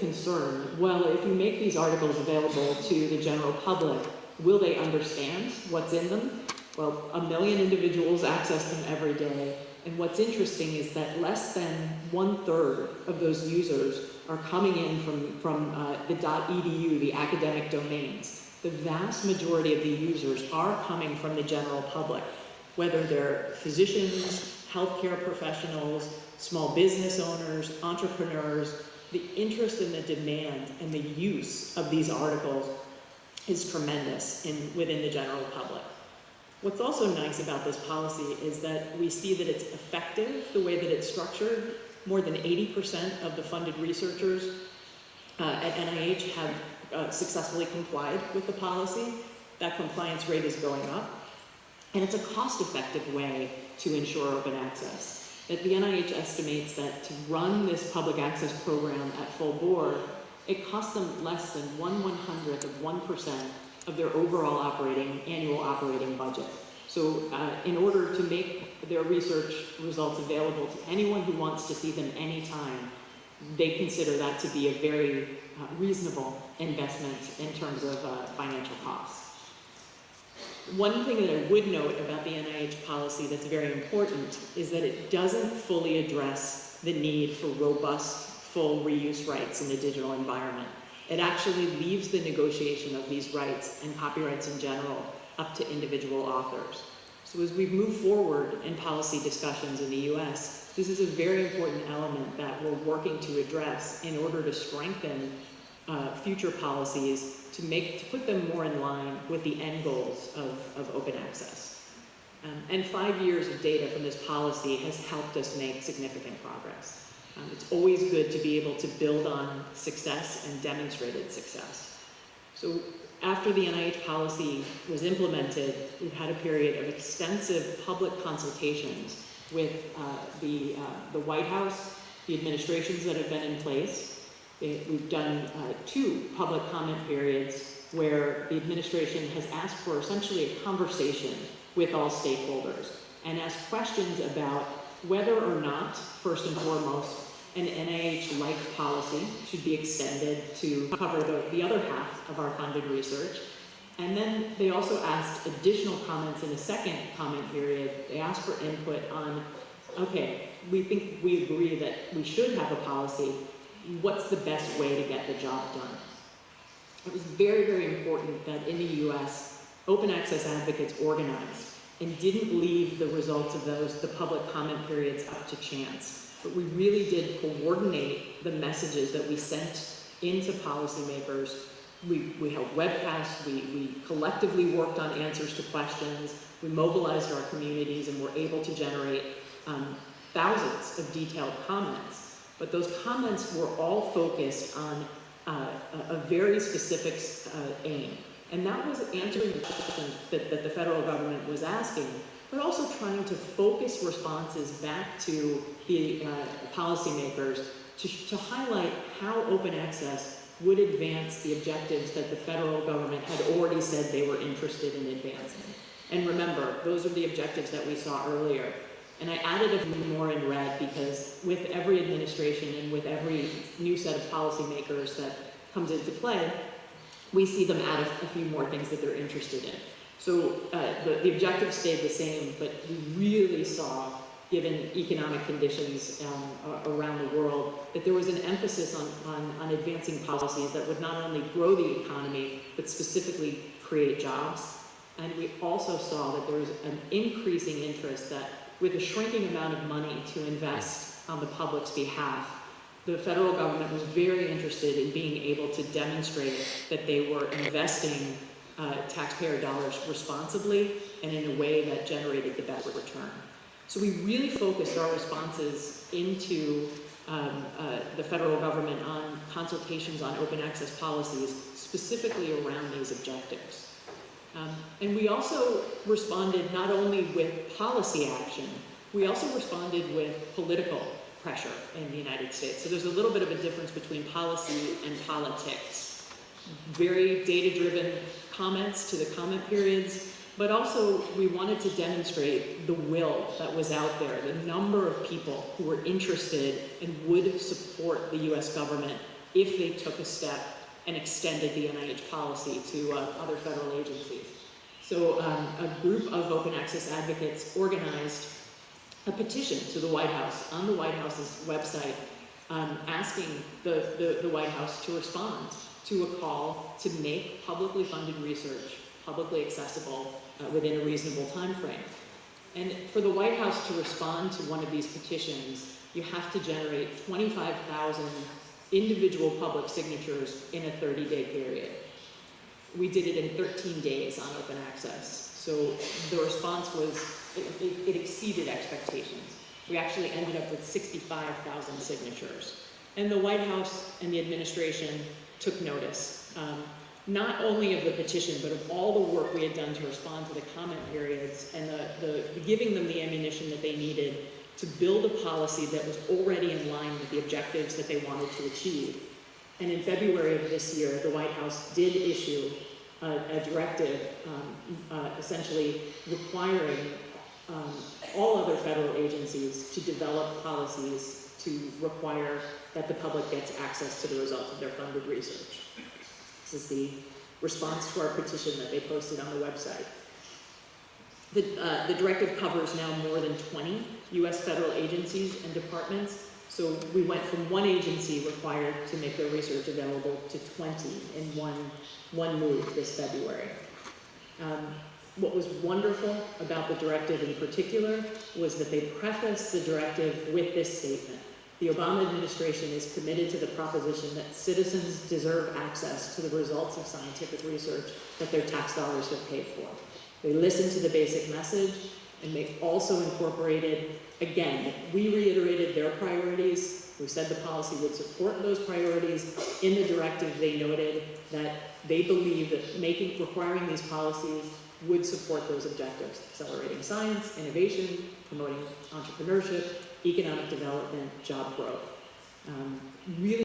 concern, well, if you make these articles available to the general public, will they understand what's in them? Well, 1 million individuals access them every day. And what's interesting is that less than 1/3 of those users are coming in from the .edu, the academic domains. The vast majority of the users are coming from the general public, whether they're physicians, healthcare professionals, small business owners, entrepreneurs. The interest and the demand and the use of these articles is tremendous within the general public. What's also nice about this policy is that we see that it's effective the way that it's structured. More than 80% of the funded researchers at NIH have successfully complied with the policy. That compliance rate is going up. And it's a cost-effective way to ensure open access. That the NIH estimates that to run this public access program at full board, it costs them less than 1/100th of 1% of their overall annual operating budget. So in order to make their research results available to anyone who wants to see them anytime, they consider that to be a very reasonable investment in terms of financial costs. One thing that I would note about the NIH policy that's very important is that it doesn't fully address the need for robust, full reuse rights in the digital environment. It actually leaves the negotiation of these rights and copyrights in general up to individual authors. So as we move forward in policy discussions in the US, this is a very important element that we're working to address in order to strengthen future policies to put them more in line with the end goals of open access. And 5 years of data from this policy has helped us make significant progress. It's always good to be able to build on success and demonstrated success. So after the NIH policy was implemented, we've had a period of extensive public consultations with the White House, the administrations that have been in place. We've done 2 public comment periods where the administration has asked for essentially a conversation with all stakeholders and asked questions about whether or not, first and foremost, an NIH-like policy should be extended to cover the other half of our funded research. And then they also asked additional comments in a second comment period. They asked for input on, okay, we agree that we should have a policy. What's the best way to get the job done? It was very, very important that in the US, open access advocates organized and didn't leave the results of the public comment periods up to chance. But we really did coordinate the messages that we sent into policymakers. We held webcasts, we collectively worked on answers to questions, we mobilized our communities and were able to generate thousands of detailed comments. But those comments were all focused on a very specific aim. And that was answering the questions that the federal government was asking, but also trying to focus responses back to the policymakers to highlight how open access would advance the objectives that the federal government had already said they were interested in advancing. And remember, those are the objectives that we saw earlier. And I added a few more in red because with every administration and with every new set of policymakers that comes into play, we see them add a few more things that they're interested in. So the objectives stayed the same, but we really saw, given economic conditions around the world, that there was an emphasis on advancing policies that would not only grow the economy, but specifically create jobs. And we also saw that there was an increasing interest that with a shrinking amount of money to invest on the public's behalf, the federal government was very interested in being able to demonstrate that they were investing taxpayer dollars responsibly and in a way that generated the best return. So we really focused our responses into the federal government on consultations on open access policies, specifically around these objectives. And we also responded not only with policy action, we also responded with political pressure in the United States. So there's a little bit of a difference between policy and politics. Very data-driven comments to the comment periods, but also we wanted to demonstrate the will that was out there, the number of people who were interested and would support the US government if they took a step and extended the NIH policy to other federal agencies. So a group of open access advocates organized a petition to the White House on the White House's website, asking the White House to respond to a call to make publicly funded research publicly accessible within a reasonable time frame. And for the White House to respond to one of these petitions, you have to generate 25,000 individual public signatures in a 30-day period. We did it in 13 days on open access. So the response was, it exceeded expectations. We actually ended up with 65,000 signatures. And the White House and the administration took notice, not only of the petition, but of all the work we had done to respond to the comment periods and the giving them the ammunition that they needed to build a policy that was already in line with the objectives that they wanted to achieve. And in February of this year, the White House did issue a directive essentially requiring all other federal agencies to develop policies to require that the public gets access to the results of their funded research. This is the response to our petition that they posted on the website. The directive covers now more than 20 US federal agencies and departments. So we went from one agency required to make their research available to 20 in one move this February. What was wonderful about the directive in particular was that they prefaced the directive with this statement. The Obama administration is committed to the proposition that citizens deserve access to the results of scientific research that their tax dollars have paid for. They listened to the basic message, and they also incorporated, again, we reiterated their priorities. We said the policy would support those priorities. In the directive, they noted that they believe that requiring these policies would support those objectives: accelerating science, innovation, promoting entrepreneurship, economic development, job growth. Really